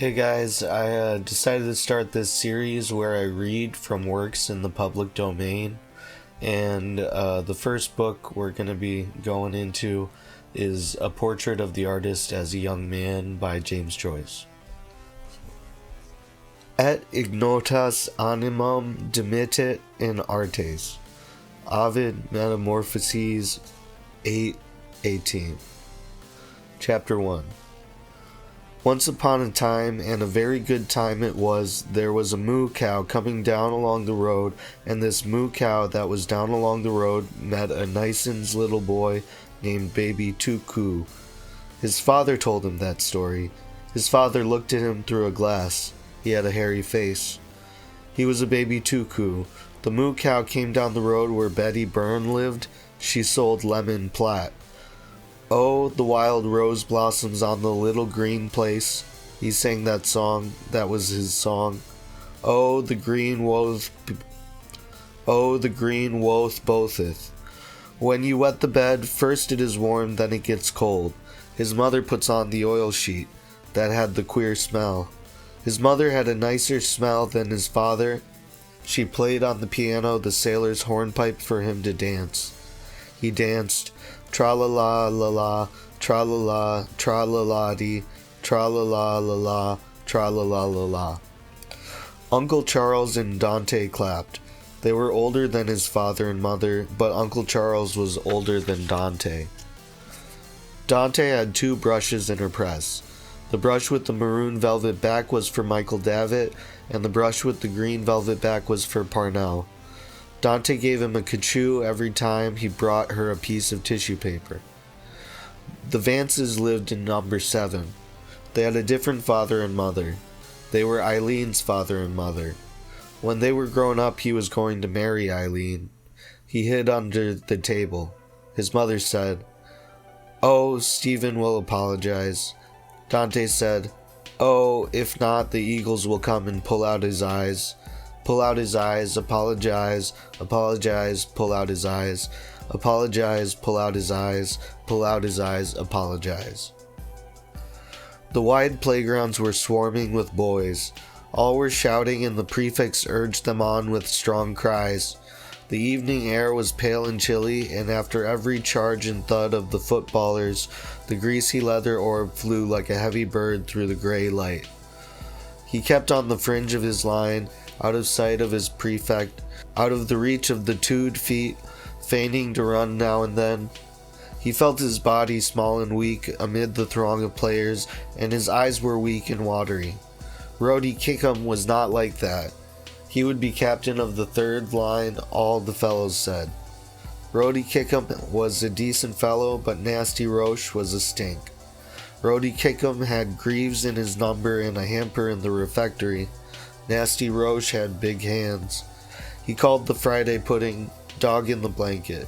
Hey guys, I decided to start this series where I read from works in the public domain, and the first book we're going to be going into is A Portrait of the Artist as a Young Man by James Joyce. Et ignotas animum dimitit in artes. Ovid Metamorphoses 8:18. Chapter 1. Once upon a time, and a very good time it was, there was a moo cow coming down along the road, and this moo cow that was down along the road met a nice's little boy named Baby Tuku. His father told him that story. His father looked at him through a glass. He had a hairy face. He was a baby Tuku. The moo cow came down the road where Betty Byrne lived. She sold lemon platt. Oh, the wild rose blossoms on the little green place. He sang that song. That was his song. Oh, the green woth botheth. When you wet the bed, first it is warm, then it gets cold. His mother puts on the oil sheet. That had the queer smell. His mother had a nicer smell than his father. She played on the piano the sailor's hornpipe for him to dance. He danced. Tra-la-la-la-la, tra-la-la, tra-la-la-dee, tra-la-la-la-la, tra-la-la-la-la. Uncle Charles and Dante clapped. They were older than his father and mother, but Uncle Charles was older than Dante. Dante had two brushes in her press. The brush with the maroon velvet back was for Michael Davitt, and the brush with the green velvet back was for Parnell. Dante gave him a cachou every time he brought her a piece of tissue paper. The Vances lived in number 7. They had a different father and mother. They were Eileen's father and mother. When they were grown up, he was going to marry Eileen. He hid under the table. His mother said, "Oh, Stephen will apologize." Dante said, "Oh, if not, the eagles will come and pull out his eyes. Pull out his eyes, apologize, apologize, pull out his eyes, apologize, pull out his eyes, pull out his eyes, apologize." The wide playgrounds were swarming with boys. All were shouting, and the prefects urged them on with strong cries. The evening air was pale and chilly, and after every charge and thud of the footballers, the greasy leather orb flew like a heavy bird through the gray light. He kept on the fringe of his line, out of sight of his prefect, out of the reach of the 2 feet, feigning to run now and then. He felt his body small and weak amid the throng of players, and his eyes were weak and watery. Rhodey Kickham was not like that. He would be captain of the 3rd line, all the fellows said. Rhodey Kickham was a decent fellow, but Nasty Roche was a stink. Rhodey Kickham had Greaves in his number and a hamper in the refectory. Nasty Roche had big hands. He called the Friday pudding dog in the blanket.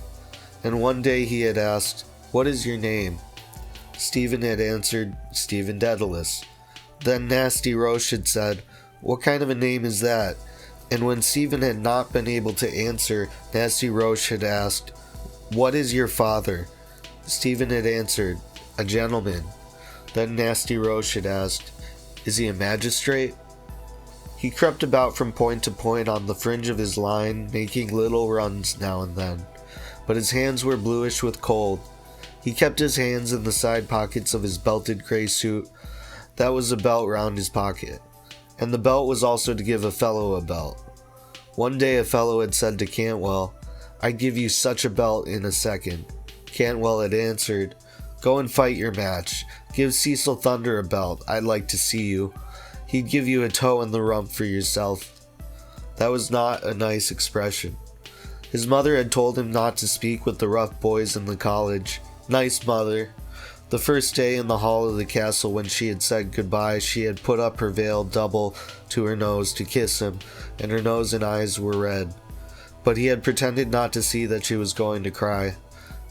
And one day he had asked, "What is your name?" Stephen had answered, "Stephen Dedalus." Then Nasty Roche had said, "What kind of a name is that?" And when Stephen had not been able to answer, Nasty Roche had asked, "What is your father?" Stephen had answered, "A gentleman." Then Nasty Roche had asked, "Is he a magistrate?" He crept about from point to point on the fringe of his line, making little runs now and then. But his hands were bluish with cold. He kept his hands in the side pockets of his belted gray suit. That was a belt round his pocket. And the belt was also to give a fellow a belt. One day a fellow had said to Cantwell, "I'd give you such a belt in a second." Cantwell had answered, "Go and fight your match. Give Cecil Thunder a belt. I'd like to see you. He'd give you a toe in the rump for yourself." That was not a nice expression. His mother had told him not to speak with the rough boys in the college. Nice mother. The first day in the hall of the castle when she had said goodbye, she had put up her veil double to her nose to kiss him, and her nose and eyes were red. But he had pretended not to see that she was going to cry.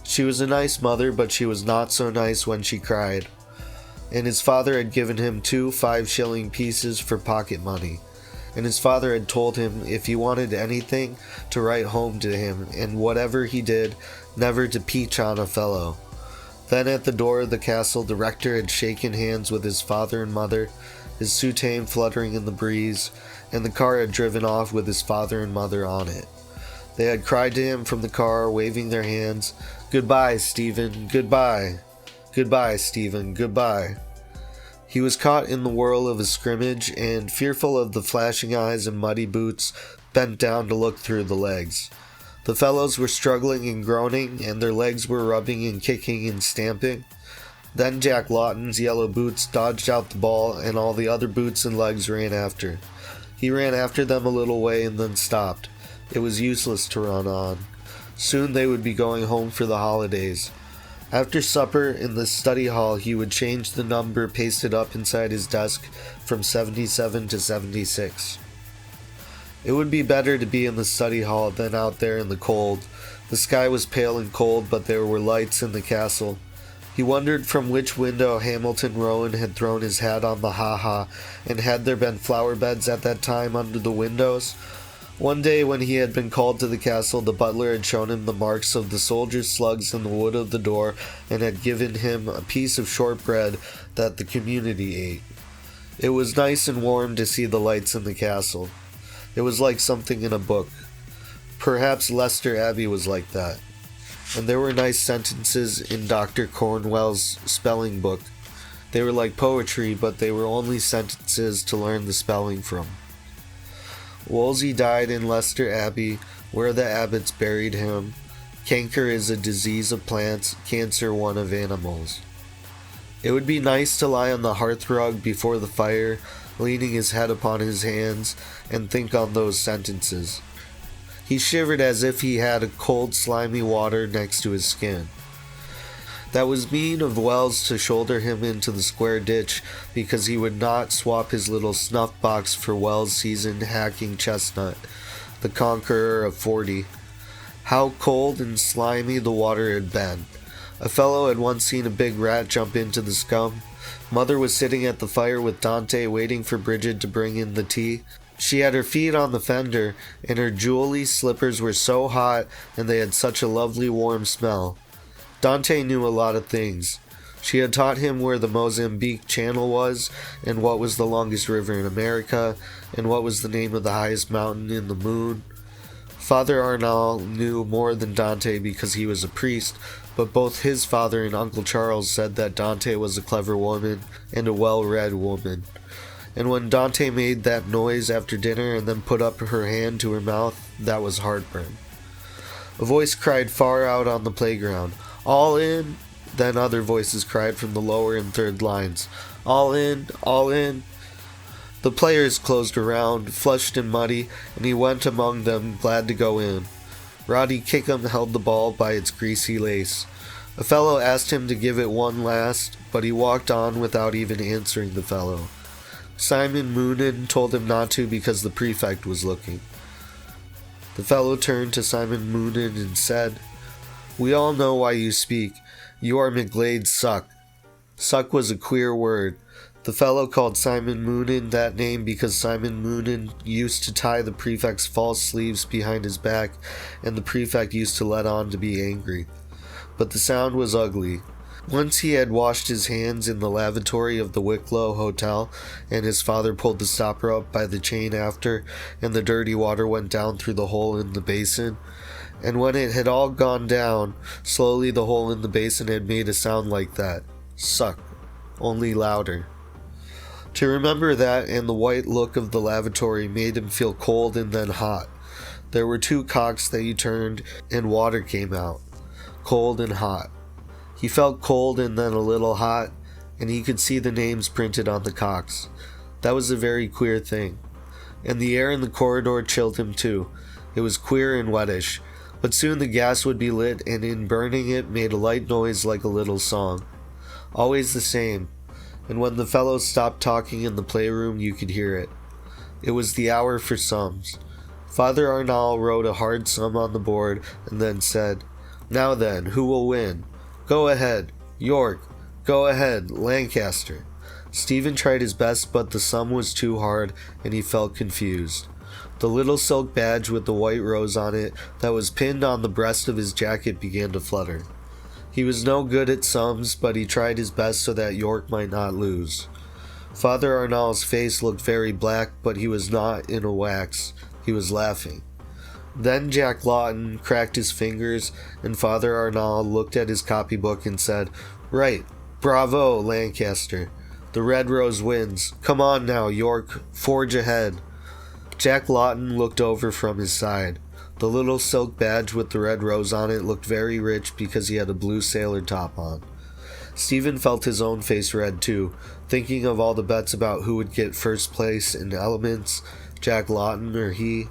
She was a nice mother, but she was not so nice when she cried. And his father had given him 2 5-shilling pieces for pocket money. And his father had told him if he wanted anything to write home to him, and whatever he did, never to peach on a fellow. Then at the door of the castle the rector had shaken hands with his father and mother, his soutane fluttering in the breeze, and the car had driven off with his father and mother on it. They had cried to him from the car, waving their hands, "Goodbye, Stephen, goodbye. Goodbye, Stephen, goodbye." He was caught in the whirl of a scrimmage, and, fearful of the flashing eyes and muddy boots, bent down to look through the legs. The fellows were struggling and groaning, and their legs were rubbing and kicking and stamping. Then Jack Lawton's yellow boots dodged out the ball, and all the other boots and legs ran after. He ran after them a little way and then stopped. It was useless to run on. Soon they would be going home for the holidays. After supper in the study hall, he would change the number pasted up inside his desk from 77 to 76. It would be better to be in the study hall than out there in the cold. The sky was pale and cold, but there were lights in the castle. He wondered from which window Hamilton Rowan had thrown his hat on the ha-ha, and had there been flower beds at that time under the windows? One day when he had been called to the castle, the butler had shown him the marks of the soldiers' slugs in the wood of the door, and had given him a piece of shortbread that the community ate. It was nice and warm to see the lights in the castle. It was like something in a book. Perhaps Leicester Abbey was like that. And there were nice sentences in Dr. Cornwell's spelling book. They were like poetry, but they were only sentences to learn the spelling from. Wolsey died in Leicester Abbey, where the abbots buried him. Canker is a disease of plants, cancer one of animals. It would be nice to lie on the hearthrug before the fire, leaning his head upon his hands, and think on those sentences. He shivered as if he had a cold slimy water next to his skin. That was mean of Wells to shoulder him into the square ditch, because he would not swap his little snuff box for Wells' seasoned hacking chestnut, the conqueror of 40. How cold and slimy the water had been. A fellow had once seen a big rat jump into the scum. Mother was sitting at the fire with Dante waiting for Bridget to bring in the tea. She had her feet on the fender, and her jewelly slippers were so hot, and they had such a lovely warm smell. Dante knew a lot of things. She had taught him where the Mozambique Channel was, and what was the longest river in America, and what was the name of the highest mountain in the moon. Father Arnall knew more than Dante because he was a priest, but both his father and Uncle Charles said that Dante was a clever woman and a well-read woman. And when Dante made that noise after dinner and then put up her hand to her mouth, that was heartburn. A voice cried far out on the playground, "All in!" Then other voices cried from the lower and third lines, "All in! All in!" The players closed around, flushed and muddy, and he went among them, glad to go in. Roddy Kickham held the ball by its greasy lace. A fellow asked him to give it one last, but he walked on without even answering the fellow. Simon Moonan told him not to because the prefect was looking. The fellow turned to Simon Moonan and said, "We all know why you speak. You are McGlade's suck." Suck was a queer word. The fellow called Simon Moonan that name because Simon Moonan used to tie the prefect's false sleeves behind his back, and the prefect used to let on to be angry. But the sound was ugly. Once he had washed his hands in the lavatory of the Wicklow Hotel, and his father pulled the stopper up by the chain after, and the dirty water went down through the hole in the basin. And when it had all gone down, slowly the hole in the basin had made a sound like that. Suck. Only louder. To remember that and the white look of the lavatory made him feel cold and then hot. There were two cocks that he turned, and water came out. Cold and hot. He felt cold and then a little hot, and he could see the names printed on the cocks. That was a very queer thing. And the air in the corridor chilled him too. It was queer and wettish, but soon the gas would be lit, and in burning it made a light noise like a little song. Always the same, and when the fellows stopped talking in the playroom you could hear it. It was the hour for sums. Father Arnall wrote a hard sum on the board, and then said, "Now then, who will win? Go ahead, York. Go ahead, Lancaster." Stephen tried his best, but the sum was too hard, and he felt confused. The little silk badge with the white rose on it that was pinned on the breast of his jacket began to flutter. He was no good at sums, but he tried his best so that York might not lose. Father Arnall's face looked very black, but he was not in a wax. He was laughing. Then Jack Lawton cracked his fingers, and Father Arnall looked at his copybook and said, "Right. Bravo, Lancaster. The Red Rose wins. Come on now, York. Forge ahead." Jack Lawton looked over from his side. The little silk badge with the red rose on it looked very rich because he had a blue sailor top on. Stephen felt his own face red too, thinking of all the bets about who would get first place in elements, Jack Lawton or he.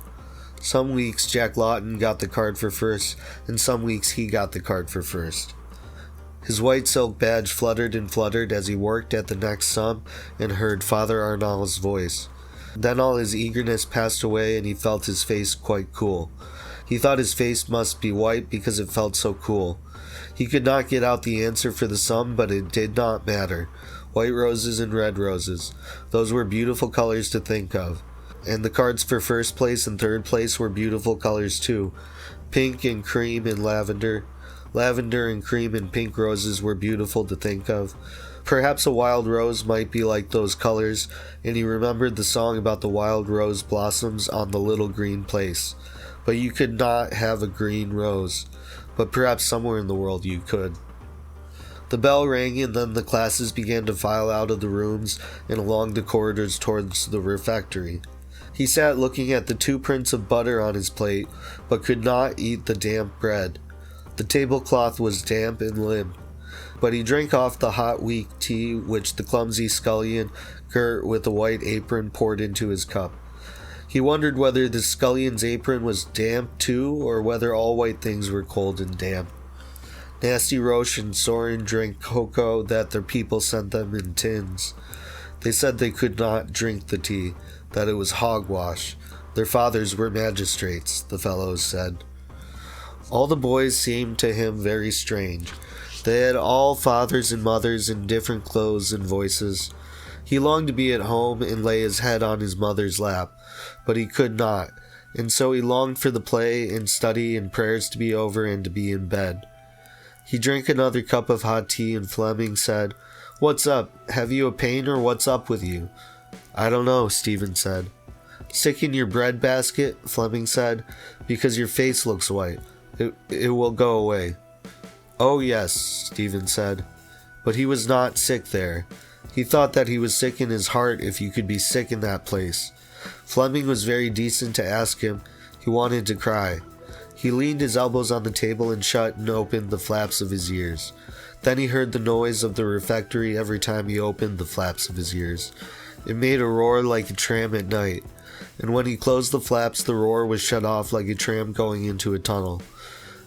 Some weeks Jack Lawton got the card for first, and some weeks he got the card for first. His white silk badge fluttered and fluttered as he worked at the next sum and heard Father Arnall's voice. Then all his eagerness passed away and he felt his face quite cool. He thought his face must be white because it felt so cool. He could not get out the answer for the sum, but it did not matter. White roses and red roses. Those were beautiful colors to think of. And the cards for first place and third place were beautiful colors too. Pink and cream and lavender. Lavender and cream and pink roses were beautiful to think of. Perhaps a wild rose might be like those colors, and he remembered the song about the wild rose blossoms on the little green place. But you could not have a green rose. But perhaps somewhere in the world you could. The bell rang and then the classes began to file out of the rooms and along the corridors towards the refectory. He sat looking at the 2 prints of butter on his plate, but could not eat the damp bread. The tablecloth was damp and limp, but he drank off the hot weak tea which the clumsy scullion, girt with a white apron, poured into his cup. He wondered whether the scullion's apron was damp too, or whether all white things were cold and damp. Nasty Roche and Sorin drank cocoa that their people sent them in tins. They said they could not drink the tea, that it was hogwash. Their fathers were magistrates, the fellows said. All the boys seemed to him very strange. They had all fathers and mothers in different clothes and voices. He longed to be at home and lay his head on his mother's lap, but he could not, and so he longed for the play and study and prayers to be over and to be in bed. He drank another cup of hot tea, and Fleming said, "What's up? Have you a pain, or what's up with you?" "I don't know," Stephen said. "Sick in your bread basket?" Fleming said, "because your face looks white. It will go away." "Oh yes," Stephen said. But he was not sick there. He thought that he was sick in his heart if you could be sick in that place. Fleming was very decent to ask him. He wanted to cry. He leaned his elbows on the table and shut and opened the flaps of his ears. Then he heard the noise of the refectory every time he opened the flaps of his ears. It made a roar like a tram at night, and when he closed the flaps the roar was shut off like a tram going into a tunnel.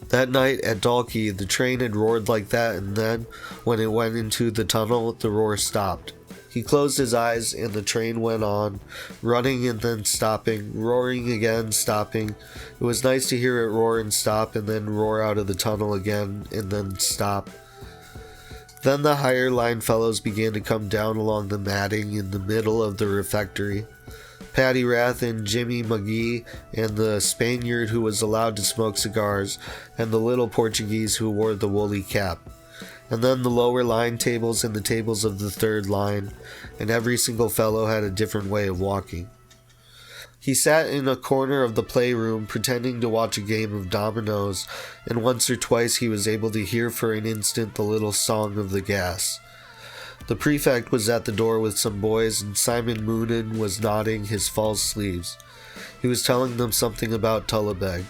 That night at Dalkey the train had roared like that, and then, when it went into the tunnel, the roar stopped. He closed his eyes and the train went on, running and then stopping, roaring again, stopping. It was nice to hear it roar and stop and then roar out of the tunnel again and then stop. Then the higher line fellows began to come down along the matting in the middle of the refectory. Paddy Rath and Jimmy McGee and the Spaniard who was allowed to smoke cigars and the little Portuguese who wore the woolly cap. And then the lower line tables and the tables of the third line, and every single fellow had a different way of walking. He sat in a corner of the playroom pretending to watch a game of dominoes, and once or twice he was able to hear for an instant the little song of the gas. The prefect was at the door with some boys, and Simon Moonin was nodding his false sleeves. He was telling them something about Tullabeg.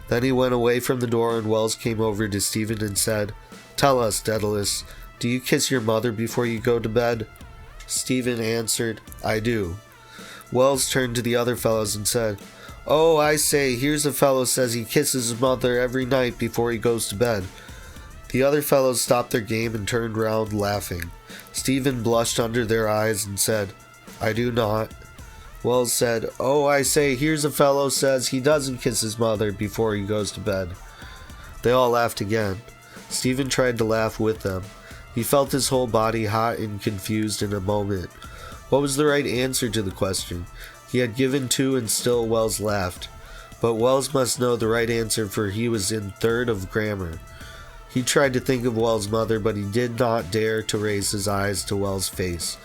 Then he went away from the door, and Wells came over to Stephen and said, "Tell us, Daedalus, do you kiss your mother before you go to bed?" Stephen answered, "I do." Wells turned to the other fellows and said, "Oh, I say, here's a fellow says he kisses his mother every night before he goes to bed." The other fellows stopped their game and turned round laughing. Stephen blushed under their eyes and said, "I do not." Wells said, "Oh, I say, here's a fellow says he doesn't kiss his mother before he goes to bed." They all laughed again. Stephen tried to laugh with them. He felt his whole body hot and confused in a moment. What was the right answer to the question? He had given two and still Wells laughed. But Wells must know the right answer, for he was in third of grammar. He tried to think of Wells' mother, but he did not dare to raise his eyes to Wells' face.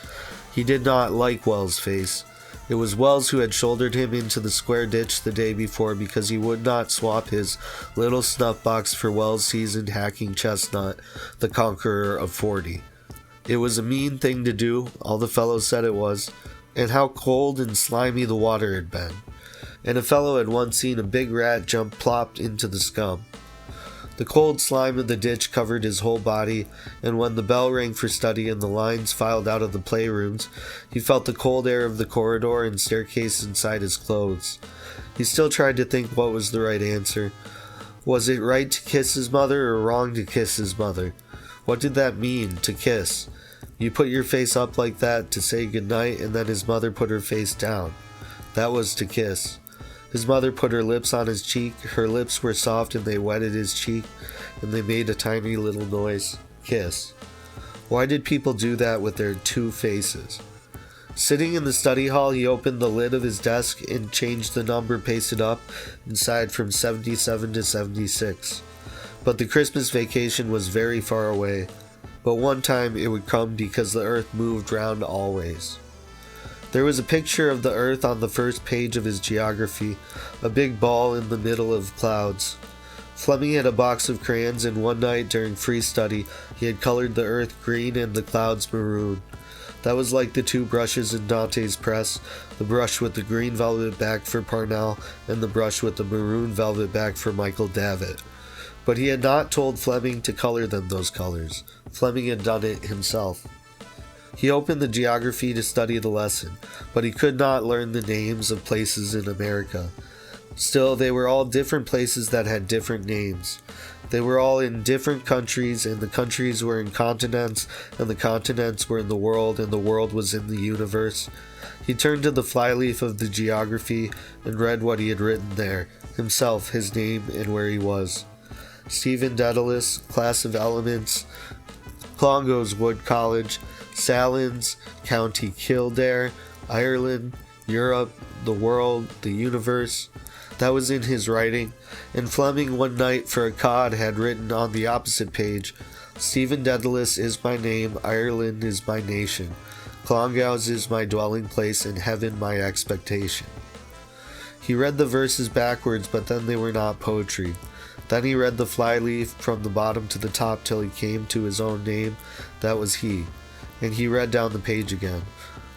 He did not like Wells' face. It was Wells who had shouldered him into the square ditch the day before because he would not swap his little snuff box for Wells' seasoned hacking chestnut, the conqueror of 40. It was a mean thing to do, all the fellows said it was, and how cold and slimy the water had been. And a fellow had once seen a big rat jump plopped into the scum. The cold slime of the ditch covered his whole body, and when the bell rang for study and the lines filed out of the playrooms, he felt the cold air of the corridor and staircase inside his clothes. He still tried to think what was the right answer. Was it right to kiss his mother or wrong to kiss his mother? What did that mean, to kiss? You put your face up like that to say goodnight, and then his mother put her face down. That was to kiss. His mother put her lips on his cheek. Her lips were soft and they wetted his cheek, and they made a tiny little noise. Kiss. Why did people do that with their two faces? Sitting in the study hall, he opened the lid of his desk and changed the number pasted up inside from 77 to 76. But the Christmas vacation was very far away. But one time it would come because the earth moved round always. There was a picture of the earth on the first page of his geography, a big ball in the middle of clouds. Fleming had a box of crayons, and one night during free study he had colored the earth green and the clouds maroon. That was like the two brushes in Dante's press, the brush with the green velvet back for Parnell and the brush with the maroon velvet back for Michael Davitt. But he had not told Fleming to color them those colors. Fleming had done it himself. He opened the geography to study the lesson, but he could not learn the names of places in America. Still, they were all different places that had different names. They were all in different countries, and the countries were in continents, and the continents were in the world, and the world was in the universe. He turned to the flyleaf of the geography and read what he had written there, himself, his name, and where he was. Stephen Dedalus, Class of Elements, Clongowes Wood College, Salins, County Kildare, Ireland, Europe, the world, the universe. That was in his writing, and Fleming one night for a cod had written on the opposite page, Stephen Dedalus is my name, Ireland is my nation, Clongowes is my dwelling place, and heaven my expectation. He read the verses backwards, but then they were not poetry. Then he read the flyleaf from the bottom to the top till he came to his own name. That was he. And he read down the page again.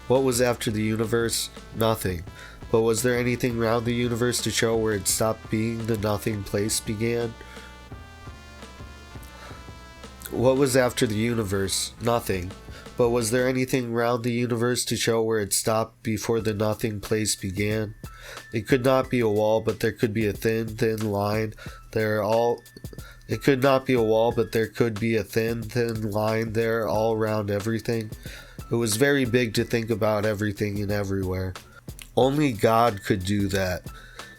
What was after the universe? Nothing. But was there anything round the universe to show where it stopped being the nothing place began? What was after the universe? Nothing. But was there anything round the universe to show where it stopped before the nothing place began? It could not be a wall, but there could be a thin line. It could not be a wall, but there could be a thin line there all round everything. It was very big to think about everything and everywhere. Only God could do that.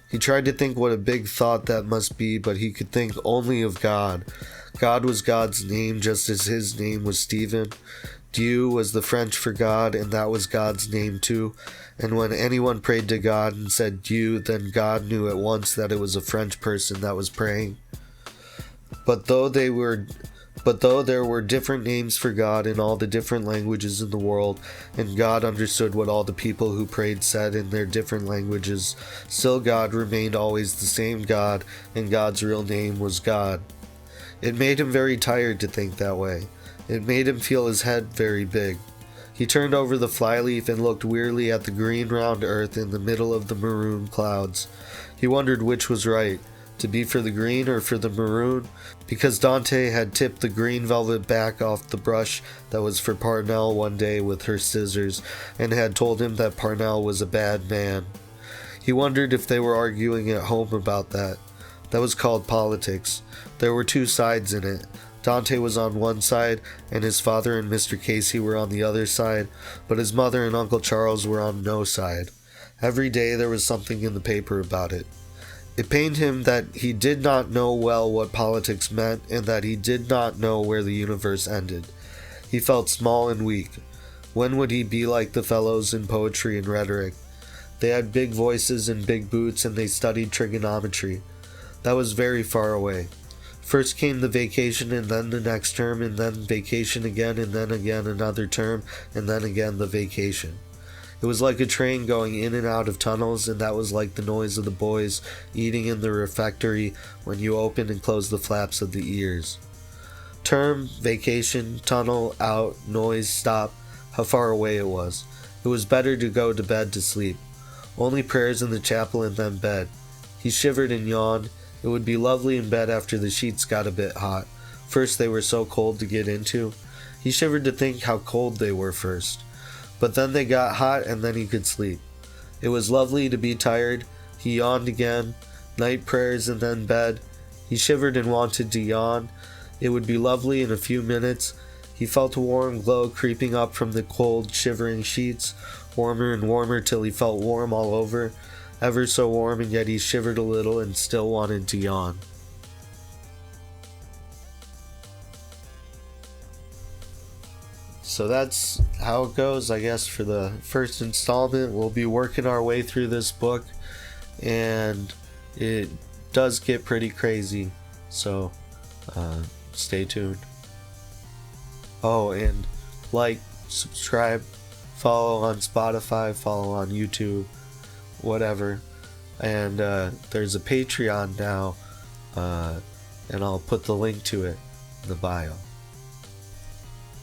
He tried to think what a big thought that must be, but he could think only of God. God was God's name, just as his name was Stephen. Dieu was the French for God, and that was God's name too. And when anyone prayed to God and said Dieu, then God knew at once that it was a French person that was praying. But though there were different names for God in all the different languages in the world, and God understood what all the people who prayed said in their different languages, still God remained always the same God, and God's real name was God. It made him very tired to think that way. It made him feel his head very big. He turned over the flyleaf and looked wearily at the green round earth in the middle of the maroon clouds. He wondered which was right, to be for the green or for the maroon, because Dante had tipped the green velvet back off the brush that was for Parnell one day with her scissors, and had told him that Parnell was a bad man. He wondered if they were arguing at home about that. That was called politics. There were two sides in it. Dante was on one side, and his father and Mr. Casey were on the other side, but his mother and Uncle Charles were on no side. Every day there was something in the paper about it. It pained him that he did not know well what politics meant, and that he did not know where the universe ended. He felt small and weak. When would he be like the fellows in poetry and rhetoric? They had big voices and big boots, and they studied trigonometry. That was very far away. First came the vacation, and then the next term, and then vacation again, and then again another term, and then again the vacation. It was like a train going in and out of tunnels, and that was like the noise of the boys eating in the refectory when you open and close the flaps of the ears. Term, vacation, tunnel, out, noise, stop, how far away it was. It was better to go to bed to sleep. Only prayers in the chapel and then bed. He shivered and yawned. It would be lovely in bed after the sheets got a bit hot. First they were so cold to get into. He shivered to think how cold they were first. But then they got hot and then he could sleep. It was lovely to be tired. He yawned again. Night prayers and then bed. He shivered and wanted to yawn. It would be lovely in a few minutes. He felt a warm glow creeping up from the cold, shivering sheets, warmer and warmer till he felt warm all over, ever so warm, and yet he shivered a little and still wanted to yawn. So that's how it goes, I guess, for the first installment. We'll be working our way through this book, and it does get pretty crazy, so stay tuned. Oh, and like, subscribe, follow on Spotify, follow on YouTube, whatever. And there's a Patreon now, and I'll put the link to it in the bio.